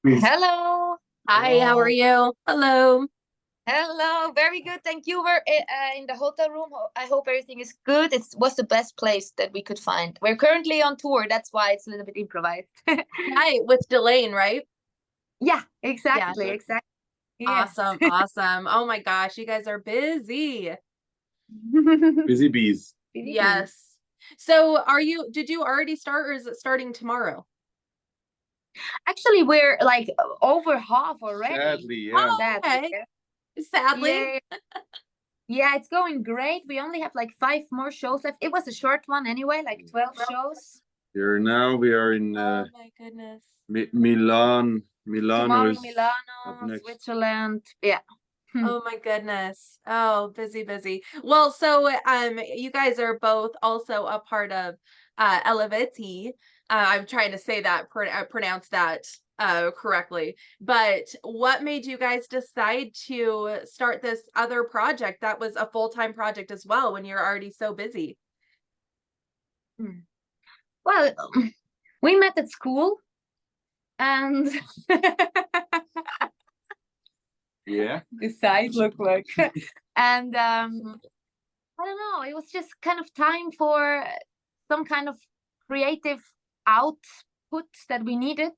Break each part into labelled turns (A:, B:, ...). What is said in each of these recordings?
A: Hello. Hi, how are you? Hello.
B: Hello, very good. Thank you. We're in the hotel room. I hope everything is good. It was the best place that we could find. We're currently on tour. That's why it's a little bit improvised.
A: Hi, with Delane, right?
B: Yeah,
A: Yeah.
B: exactly. Yes.
A: Awesome. Awesome. Oh my gosh, you guys are busy.
C: Busy bees.
A: Yes. So did you already start, or is it starting tomorrow?
B: Actually, we're like over half already.
C: Sadly, yeah.
A: Oh,
B: Sadly.
A: okay. Sadly.
B: Yeah. Yeah, it's going great. We only have like 5 more shows left. It was a short one anyway, like 12 shows.
C: We are in
A: Oh my goodness.
C: Milan. Milano
B: Tomorrow,
C: is up
B: Milano,
C: next.
B: Switzerland. Yeah.
A: Oh my goodness. Oh, busy, busy. Well, so you guys are both also a part of Eluveitie. I'm trying to say that pronounce that correctly. But what made you guys decide to start this other project that was a full-time project as well when you're already so busy?
B: Well, we met at school and
C: Yeah.
B: the side look like and I don't know, it was just kind of time for some kind of creative output that we needed.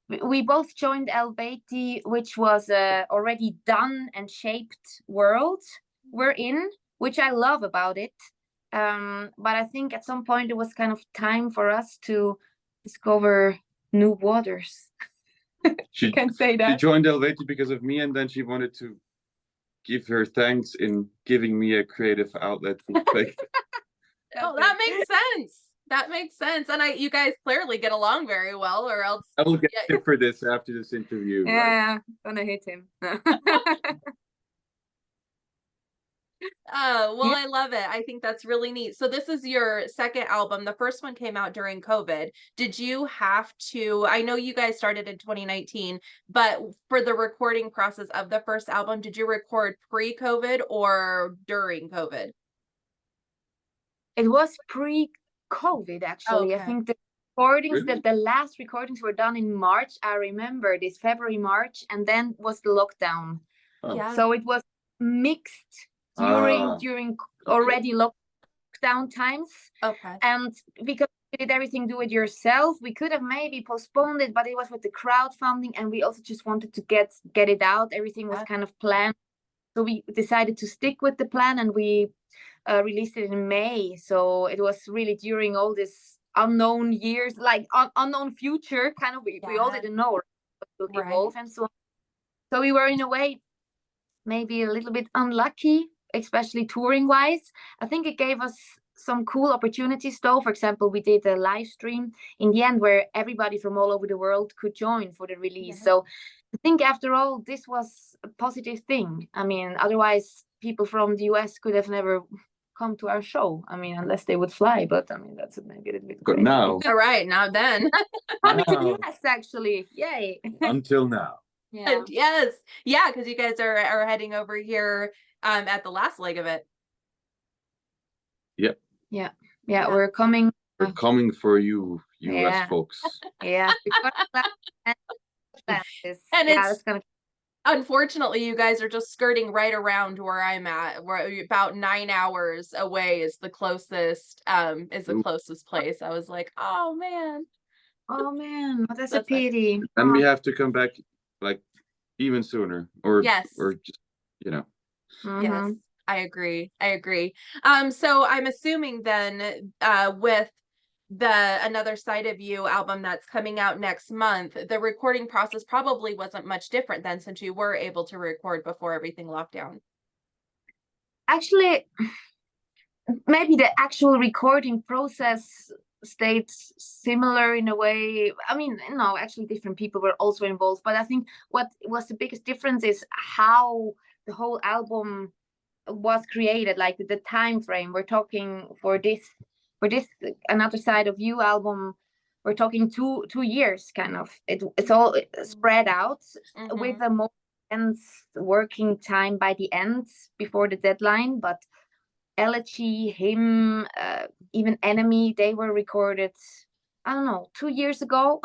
B: We both joined Eluveitie, which was a already done and shaped world we're in, which I love about it. But I think at some point it was kind of time for us to discover new waters.
C: She
B: can say
C: She
B: that.
C: joined Eluveitie because of me, and then she wanted to give her thanks in giving me a creative outlet.
A: Oh, that makes sense. That makes sense. And you guys clearly get along very well, or else
C: I will get him for this after this interview.
B: Yeah, gonna hit him.
A: Oh, well, I love it. I think that's really neat. So this is your second album. The first one came out during COVID. Did you have to, I know you guys started in 2019, but for the recording process of the first album, did you record pre-COVID or during COVID?
B: It was pre-COVID, actually.
A: Okay.
B: I think the recordings
C: Really?
B: that the last recordings were done in March. I remember this February, March, and then was the lockdown.
C: Oh.
A: Yeah.
B: So it was mixed during already lockdown times.
A: Okay.
B: And because we did everything do it yourself, we could have maybe postponed it, but it was with the crowdfunding, and we also just wanted to get it out. Everything was kind of planned. So we decided to stick with the plan, and we released it in May. So it was really during all this unknown years, like unknown future, kind of. We all didn't know what will evolve and so on. So we were in a way maybe a little bit unlucky, especially touring wise. I think it gave us some cool opportunities though. For example, we did a live stream in the end where everybody from all over the world could join for the release. Yeah. So I think after all, this was a positive thing. I mean, otherwise people from the US could have never come to our show. I mean, unless they would fly, but I mean, that's maybe a little bit
C: But
B: crazy.
C: now.
A: All right, now then.
B: Coming to the US, actually. Yay.
C: Until now.
B: Yeah.
A: Yes. Yeah, because you guys are heading over here at the last leg of it.
C: Yep.
B: Yeah. We're coming.
C: We're coming for you, US folks.
B: Yeah.
A: And it's gonna... Unfortunately, you guys are just skirting right around where I'm at. We're about 9 hours away is the closest place. I was like, oh man.
B: Oh man, that's a pity.
C: And we have to come back like even sooner, or just, you know.
A: Yes, I agree. So I'm assuming then with the Another Side of You album that's coming out next month, the recording process probably wasn't much different then, since you were able to record before everything locked down.
B: Actually, maybe the actual recording process stayed similar in a way. I mean, no, actually different people were also involved, but I think what was the biggest difference is how the whole album was created, like the time frame. We're talking for this Another Side of You album, we're talking two years kind of. It's all spread out with a more intense working time by the end before the deadline. But Elegy, Hymn, even Enemy, they were recorded I don't know, 2 years ago,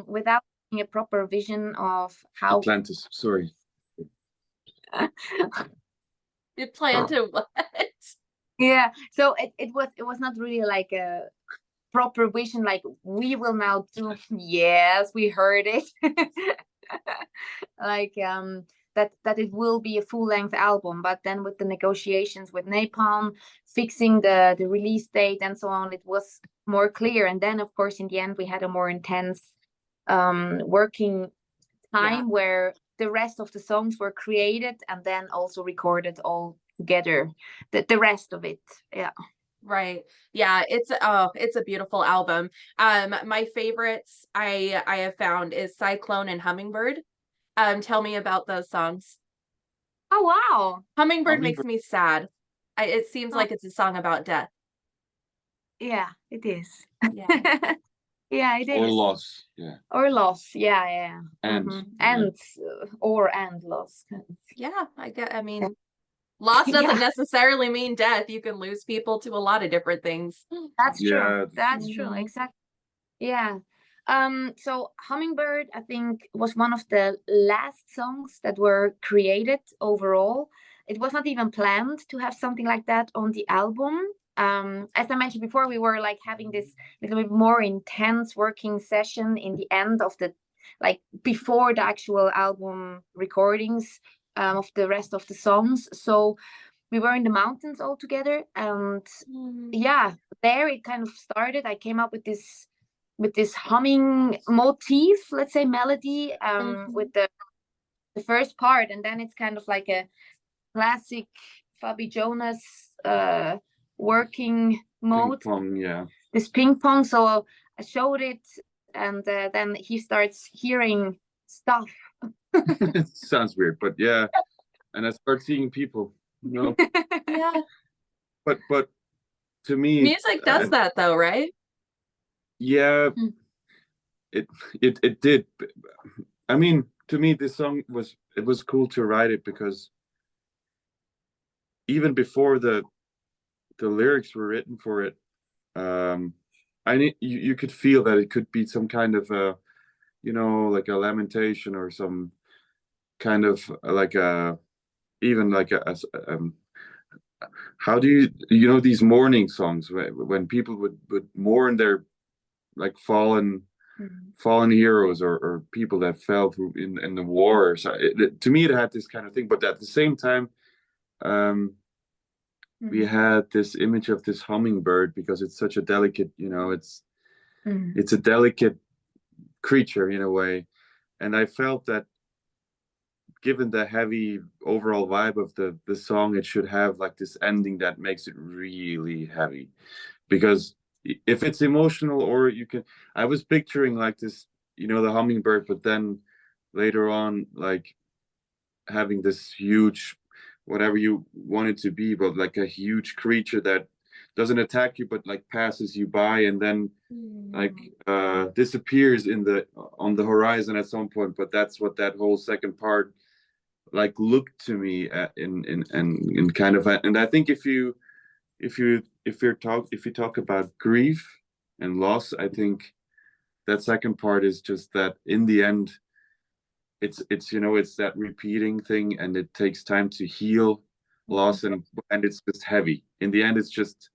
B: without having a proper vision of how.
C: Atlantis, sorry.
A: You plan to what?
B: Yeah, so it was not really like a proper vision, like we will now do. Yes, we heard it. Like that it will be a full-length album, but then with the negotiations with Napalm, fixing the release date and so on, it was more clear. And then of course in the end we had a more intense working time where the rest of the songs were created and then also recorded all together, the rest of it. Yeah.
A: Right. Yeah, it's a beautiful album. My favorites I have found is Cyclone and Hummingbird. Tell me about those songs.
B: Oh wow.
A: Hummingbird makes
C: Hummingbird.
A: me sad. It seems
B: Oh,
A: like it's a song about death.
B: yeah, it is.
A: Yeah.
B: Yeah, it
C: Or
B: is.
C: loss, yeah.
B: Or loss. Yeah, yeah.
C: And
B: And and loss.
A: Yeah, I mean, loss doesn't
B: Yeah,
A: necessarily mean death. You can lose people to a lot of different things.
B: that's true.
C: yeah,
B: That's true.
A: Mhm.
B: Exactly. Yeah. So Hummingbird, I think, was one of the last songs that were created overall. It was not even planned to have something like that on the album. As I mentioned before, we were like having this little bit more intense working session in the end of the, like before the actual album recordings, of the rest of the songs. So we were in the mountains all together, and yeah, there it kind of started. I came up with this humming motif, let's say melody, with the first part, and then it's kind of like a classic Jonas working
C: ping
B: mode,
C: pong, yeah.
B: this ping pong. So I showed it, and then he starts hearing stuff.
C: It sounds weird, but yeah. And I start seeing people, you know.
A: Yeah.
C: But to me,
A: Music does that though, right?
C: yeah,
B: Mm.
C: it did. I mean, to me, this song was cool to write it because even before the lyrics were written for it, you could feel that it could be some kind of a, you know, like a lamentation or some kind of like a, even like how do you know these mourning songs when people would mourn their like fallen heroes or people that fell through in the war. So to me, it had this kind of thing, but at the same time, we had this image of this hummingbird because it's such a delicate, you know, it's a delicate creature in a way, and I felt that given the heavy overall vibe of the song, it should have like this ending that makes it really heavy, because if it's emotional, or you can, I was picturing like this, you know, the hummingbird, but then later on like having this huge, whatever you want it to be, but like a huge creature that doesn't attack you but like passes you by and then like disappears in the on the horizon at some point. But that's what that whole second part like looked to me at, in kind of and I think if you talk about grief and loss, I think that second part is just that in the end, it's you know, it's that repeating thing, and it takes time to heal loss, and it's just heavy. In the end, it's just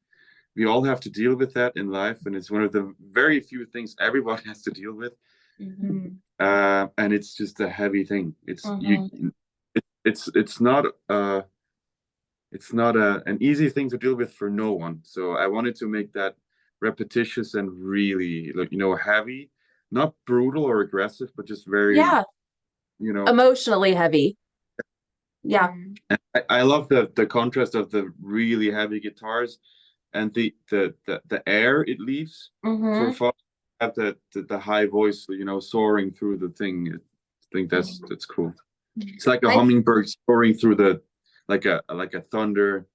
C: we all have to deal with that in life, and it's one of the very few things everybody has to deal with. And it's just a heavy thing. It's not an easy thing to deal with for no one. So I wanted to make that repetitious and really, like, you know, heavy, not brutal or aggressive, but just very,
A: Yeah,
C: you know,
A: emotionally heavy. Yeah.
C: I love the contrast of the really heavy guitars and the air it leaves for fun. Have the high voice, you know, soaring through the thing. I think that's cool. It's like a hummingbird soaring through the like a thunder,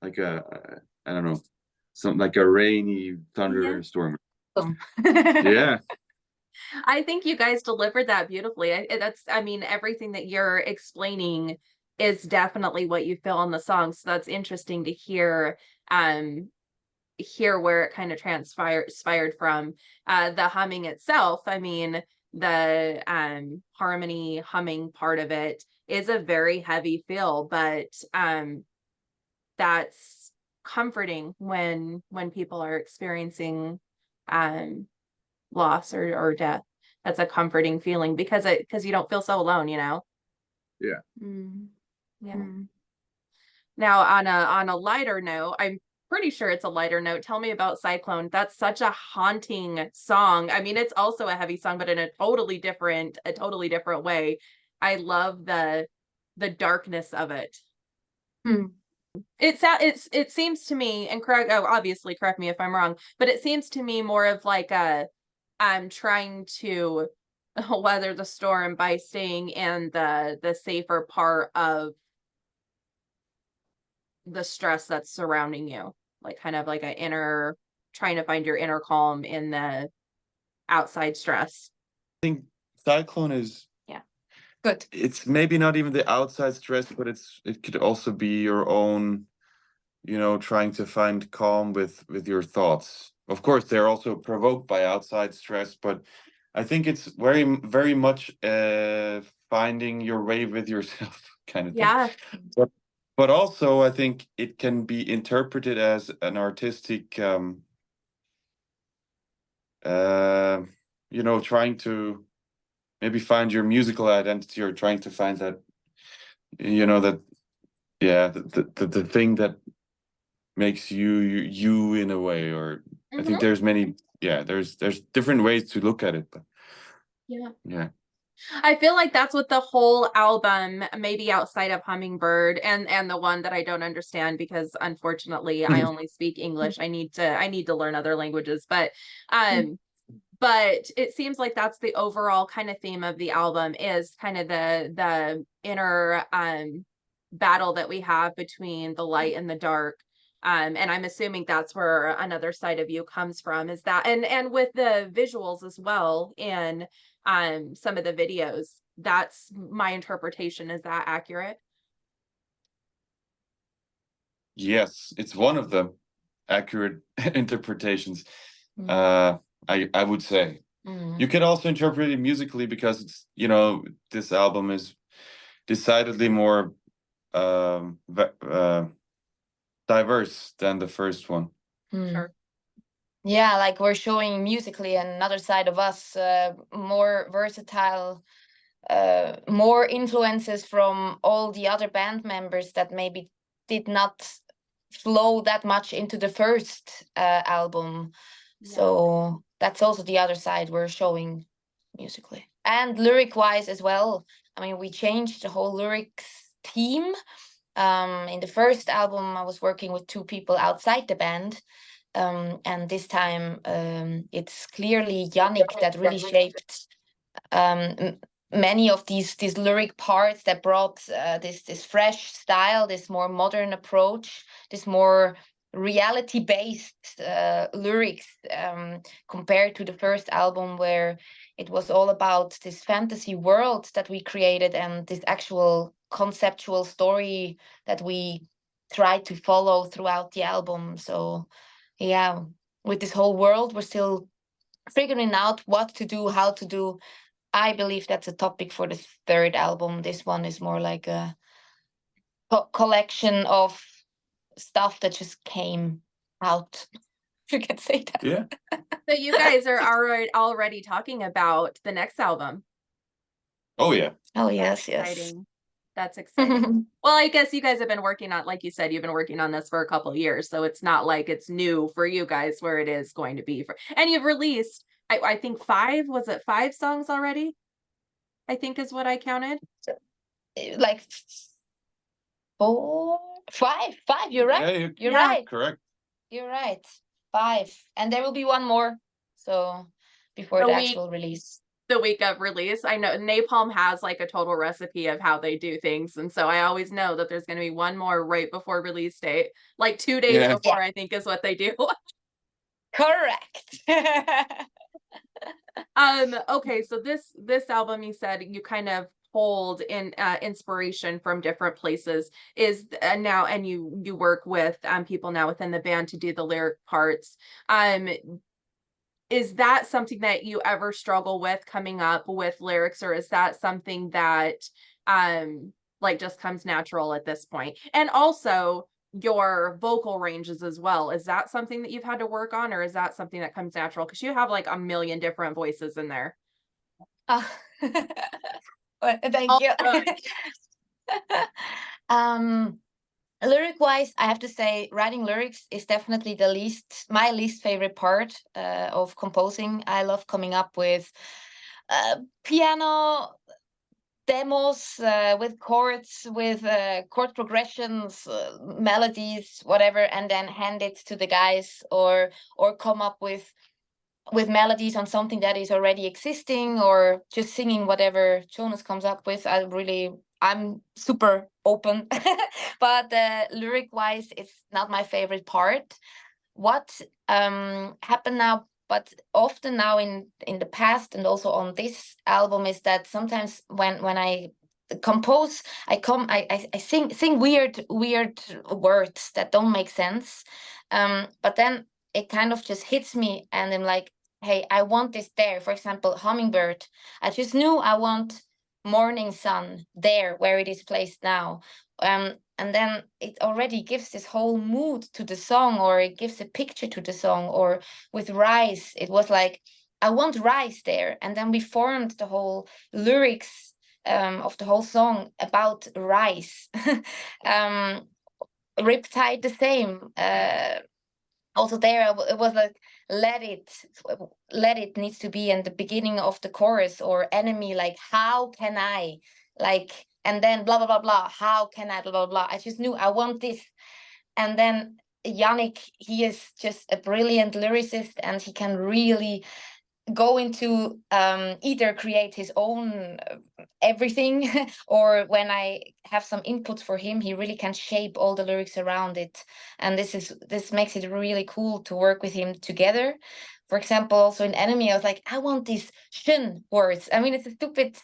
C: like a I don't know, something like a rainy thunderstorm. Yeah.
A: I think you guys delivered that beautifully. I mean, everything that you're explaining is definitely what you feel in the song. So that's interesting to hear. hear where it kind of transpired from. The humming itself, I mean, the harmony humming part of it is a very heavy feel, but that's comforting when people are experiencing loss or death. That's a comforting feeling because you don't feel so alone, you know.
C: Yeah.
A: Yeah. Now on a lighter note, I'm pretty sure it's a lighter note. Tell me about Cyclone. That's such a haunting song. I mean, it's also a heavy song, but in a totally different way. I love the darkness of it. It seems to me, and obviously correct me if I'm wrong, but it seems to me more of like I'm trying to weather the storm by staying in the safer part of the stress that's surrounding you, like kind of like trying to find your inner calm in the outside stress.
C: I think Cyclone is
B: good.
C: It's maybe not even the outside stress, but it could also be your own, trying to find calm with your thoughts. Of course, they're also provoked by outside stress, but I think it's very, very much finding your way with yourself kind of thing.
A: Yeah.
C: But also, I think it can be interpreted as an artistic, trying to maybe find your musical identity, or trying to find that, the thing that makes you in a way. Or I think there's many, there's different ways to look at it, but yeah.
A: I feel like that's what the whole album, maybe outside of Hummingbird and the one that I don't understand because unfortunately I only speak English. I need to learn other languages, but it seems like that's the overall kind of theme of the album, is kind of the inner battle that we have between the light and the dark. And I'm assuming that's where another side of you comes from, is that, and with the visuals as well in some of the videos. That's my interpretation. Is that accurate?
C: Yes, it's one of the accurate interpretations. I would say. You can also interpret it musically, because it's, this album is decidedly more diverse than the first one.
A: Sure.
B: Yeah, like we're showing musically another side of us, more versatile, more influences from all the other band members that maybe did not flow that much into the first album. So that's also the other side we're showing musically. And lyric-wise as well. I mean, we changed the whole lyrics theme. In the first album, I was working with 2 people outside the band. And this time, it's clearly Yannick that really shaped many of these lyric parts, that brought this fresh style, this more modern approach, this more reality-based lyrics, compared to the first album, where it was all about this fantasy world that we created and this actual conceptual story that we tried to follow throughout the album. So yeah, with this whole world, we're still figuring out what to do, how to do. I believe that's a topic for the third album. This one is more like a collection of stuff that just came out, if you can say that.
C: Yeah.
A: So you guys are already talking about the next album.
C: Oh yeah.
B: Oh yes,
A: That's
B: yes.
A: exciting. That's exciting. Well, I guess you guys have been working on, like you said, you've been working on this for a couple of years, so it's not like it's new for you guys, where it is going to be for. And you've released, I think 5 songs already? I think is what I counted.
B: Like 4, 5. You're right.
C: Yeah,
B: You're right.
C: Correct.
B: You're right. 5, and there will be one more. So before the actual release.
A: The week of release. I know Napalm has like a total recipe of how they do things, and so I always know that there's going to be one more right before release date, like 2 days before. I think is what they do.
B: Correct.
A: Okay, so this album, you said you kind of pulled in inspiration from different places is now, and you work with people now within the band to do the lyric parts. Is that something that you ever struggle with coming up with lyrics, or is that something that like just comes natural at this point? And also your vocal ranges as well. Is that something that you've had to work on, or is that something that comes natural? Because you have like a million different voices in there.
B: Oh, well, thank
A: All
B: you.
A: right.
B: Lyric wise, I have to say writing lyrics is definitely my least favorite part of composing. I love coming up with piano demos with chords, with chord progressions, melodies, whatever, and then hand it to the guys, or come up with melodies on something that is already existing, or just singing whatever Jonas comes up with. I'm super open, but lyric wise, it's not my favorite part. What happened now, but often now in the past and also on this album, is that sometimes when I compose, I sing weird words that don't make sense, but then it kind of just hits me, and I'm like, hey, I want this there. For example, hummingbird, I just knew I want morning sun there where it is placed now, and then it already gives this whole mood to the song, or it gives a picture to the song. Or with rice, it was like, I want rice there, and then we formed the whole lyrics of the whole song about rice. Riptide the same. Also there, it was like, let it needs to be in the beginning of the chorus, or enemy, like, how can I, like, and then blah blah blah blah, how can I blah blah blah. I just knew I want this. And then Yannick, he is just a brilliant lyricist, and he can really go into either create his own everything, or when I have some inputs for him, he really can shape all the lyrics around it. And this makes it really cool to work with him together. For example, also in Enemy, I was like, I want these shin words. I mean, it's a stupid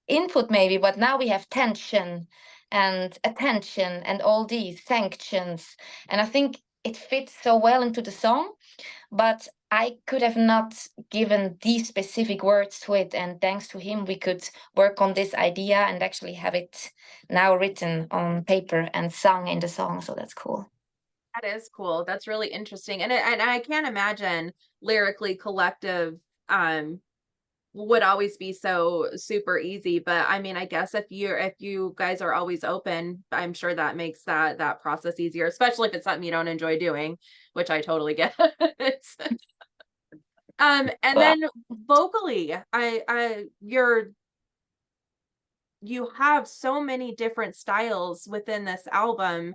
B: input maybe, but now we have tension and attention and all these sanctions, and I think it fits so well into the song. But I could have not given these specific words to it, and thanks to him, we could work on this idea and actually have it now written on paper and sung in the song. So that's cool.
A: That is cool. That's really interesting. And I can't imagine lyrically Collective would always be so super easy. But I mean, I guess if you guys are always open, I'm sure that makes that process easier, especially if it's something you don't enjoy doing, which I totally get. And then vocally, you have so many different styles within this album,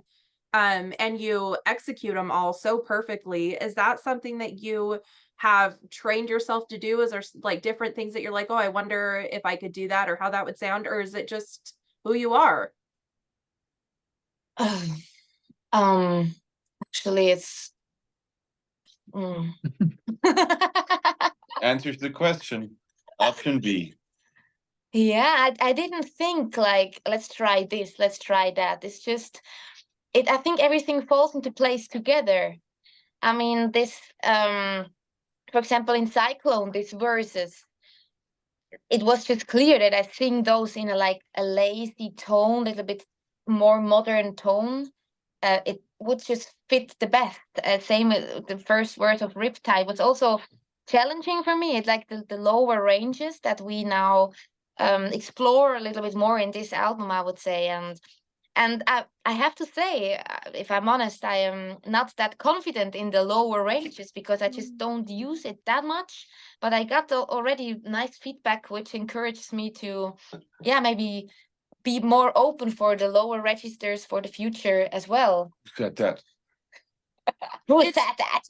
A: and you execute them all so perfectly. Is that something that you have trained yourself to do? Is there like different things that you're like, oh, I wonder if I could do that or how that would sound, or is it just who you are?
B: Actually, it's
C: Answers the question. Option B.
B: Yeah, I didn't think like, let's try this, let's try that. It's just I think everything falls into place together. I mean, this for example, in Cyclone, these verses, it was just clear that I sing those in a lazy tone, a little bit more modern tone. It would just fit the best. Same with the first word of Riptide was also challenging for me. It's like the lower ranges that we now explore a little bit more in this album, I would say. And I have to say, if I'm honest, I am not that confident in the lower ranges because I just don't use it that much. But I got already nice feedback, which encourages me to, yeah, maybe be more open for the lower registers for the future as well.
C: Who said that?
B: Who said that?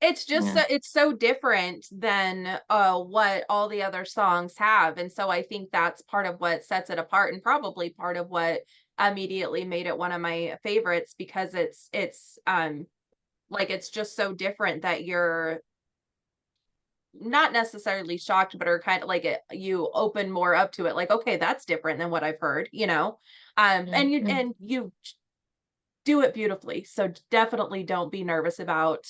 A: It's just
B: Yeah.
A: it's so different than what all the other songs have. And so I think that's part of what sets it apart, and probably part of what immediately made it one of my favorites, because it's like it's just so different that you're not necessarily shocked, but are kind of like you open more up to it, like, okay, that's different than what I've heard, you know. And you do it beautifully. So definitely don't be nervous about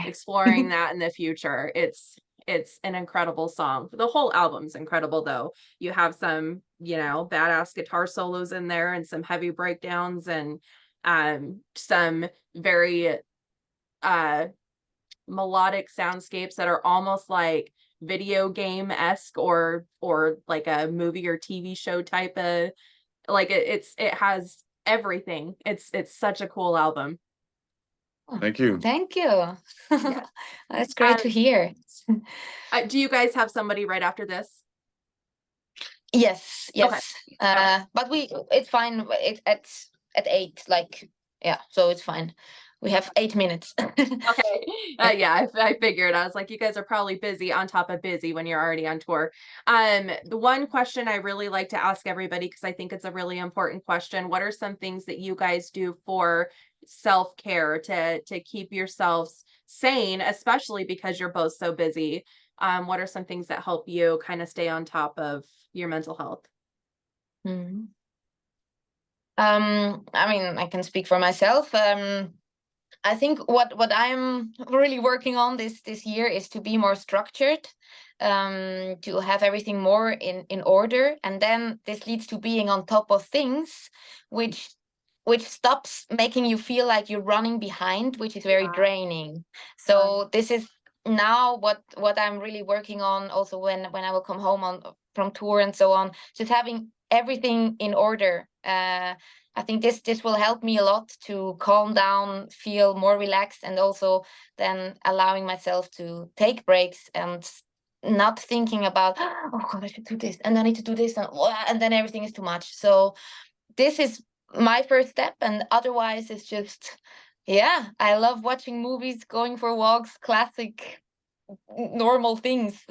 A: exploring that in the future. It's an incredible song. The whole album's incredible though. You have some, badass guitar solos in there and some heavy breakdowns and some very uh melodic soundscapes that are almost like video game-esque or like a movie or TV show type of like it has everything. It's such a cool album.
C: Thank you.
B: Thank you.
A: Yeah.
B: That's great to hear.
A: Do you guys have somebody right after this?
B: Yes,
A: Okay.
B: but it's fine. It's at 8, like, yeah, so it's fine. We have 8 minutes.
A: Okay. Yeah, I figured. I was like, you guys are probably busy on top of busy when you're already on tour. The one question I really like to ask everybody, because I think it's a really important question, what are some things that you guys do for self-care to keep yourselves sane, especially because you're both so busy? What are some things that help you kind of stay on top of your mental health?
B: I mean, I can speak for myself. I think what I'm really working on this year is to be more structured, to have everything more in order, and then this leads to being on top of things, which stops making you feel like you're running behind, which is very draining. So this is now what I'm really working on. Also, when I will come home from tour and so on, just having everything in order. I think this will help me a lot to calm down, feel more relaxed, and also then allowing myself to take breaks and not thinking about, oh God, I should do this and I need to do this, and then everything is too much. So this is my first step, and otherwise it's just, yeah, I love watching movies, going for walks, classic normal things,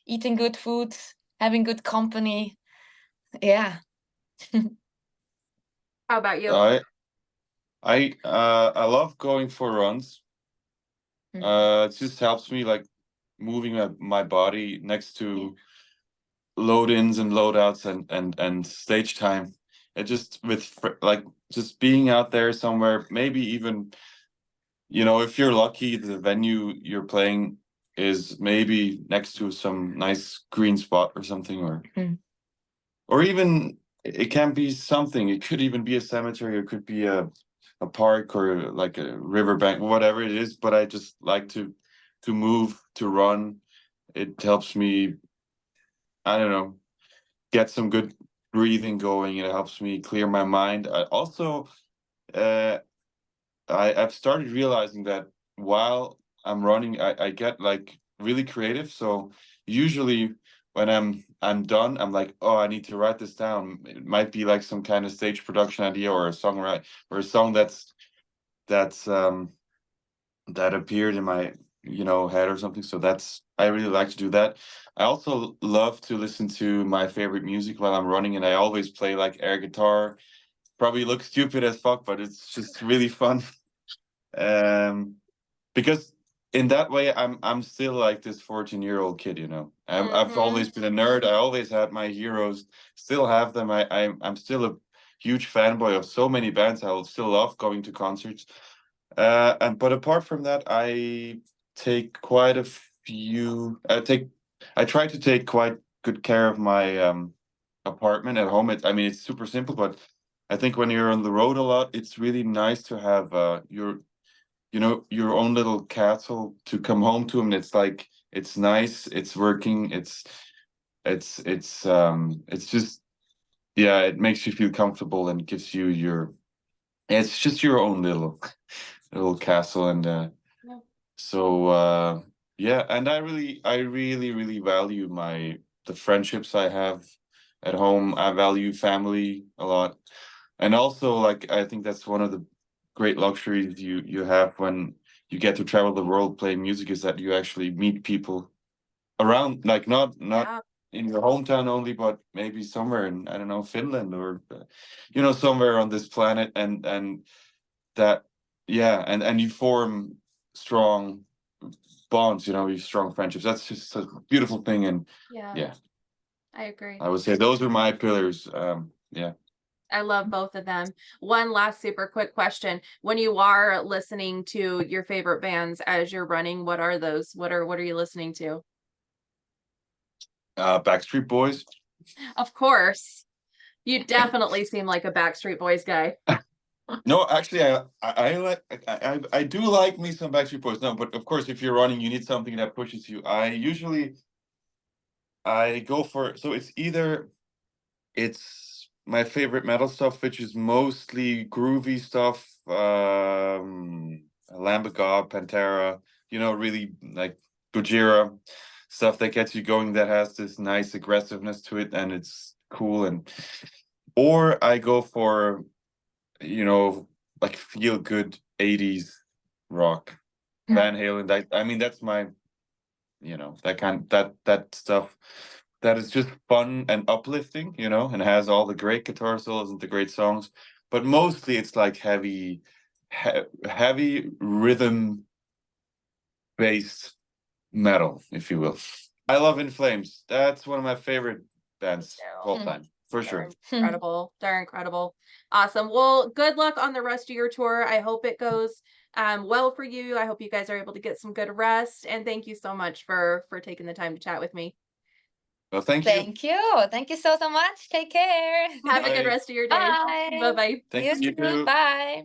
B: eating good food, having good company. Yeah.
A: How about you?
C: I love going for runs. It just helps me like moving my body next to load-ins and load-outs and stage time. It just like just being out there somewhere, maybe even, if you're lucky, the venue you're playing is maybe next to some nice green spot or something, or even it can be something. It could even be a cemetery, or it could be a park, or like a riverbank, whatever it is. But I just like to move, to run. It helps me, I don't know, get some good breathing going. It helps me clear my mind. I also I've started realizing that while I'm running, I get like really creative. So usually when I'm done, I'm like, oh, I need to write this down. It might be like some kind of stage production idea, or a song, or a song that's that appeared in my head or something. So I really like to do that. I also love to listen to my favorite music while I'm running, and I always play like air guitar. Probably looks stupid as fuck, but it's just really fun. Because in that way I'm still like this 14-year-old kid. I've always been a nerd. I always had my heroes, still have them. I'm still a huge fanboy of so many bands. I'll still love going to concerts. But apart from that, I take quite a few. I try to take quite good care of my apartment at home. It's super simple, but I think when you're on the road a lot, it's really nice to have your own little castle to come home to. And it's like, it's nice, it's working, it's just, yeah, it makes you feel comfortable and gives you it's just your own little castle. And so yeah, and I really value the friendships I have at home. I value family a lot. And also, like, I think that's one of the great luxuries you have when you get to travel the world playing music, is that you actually meet people around, like not in your hometown only, but maybe somewhere in, I don't know, Finland, or somewhere on this planet. And that, yeah, and you form strong bonds, you know, these strong friendships. That's just a beautiful thing. And yeah,
A: I agree.
C: I would say those are my pillars. Yeah.
A: I love both of them. One last super quick question. When you are listening to your favorite bands as you're running, what are those? What are you listening to?
C: Backstreet Boys.
A: Of course. You definitely seem like a Backstreet Boys guy.
C: No, actually, I do like me some Backstreet Boys. No, but of course, if you're running, you need something that pushes you. I go for, so it's my favorite metal stuff, which is mostly groovy stuff. Lamb of God, Pantera, you know, really like Gojira stuff that gets you going, that has this nice aggressiveness to it, and it's cool. Or I go for, you know, like feel good 80s rock, Van Halen. I mean, that's my, you know, that stuff that is just fun and uplifting, you know, and has all the great guitar solos and the great songs. But mostly it's like heavy rhythm based metal, if you will. I love In Flames. That's one of my favorite bands of all time, for sure.
A: Incredible. They're incredible. Awesome. Well, good luck on the rest of your tour. I hope it goes well for you. I hope you guys are able to get some good rest. And thank you so much for taking the time to chat with me.
C: Well, thank you.
D: Thank you. Thank you so much. Take care.
A: Have a good
C: Bye.
A: rest of your day.
D: Bye.
A: Bye-bye.
C: Thank you
D: You too.
C: too.
D: Bye.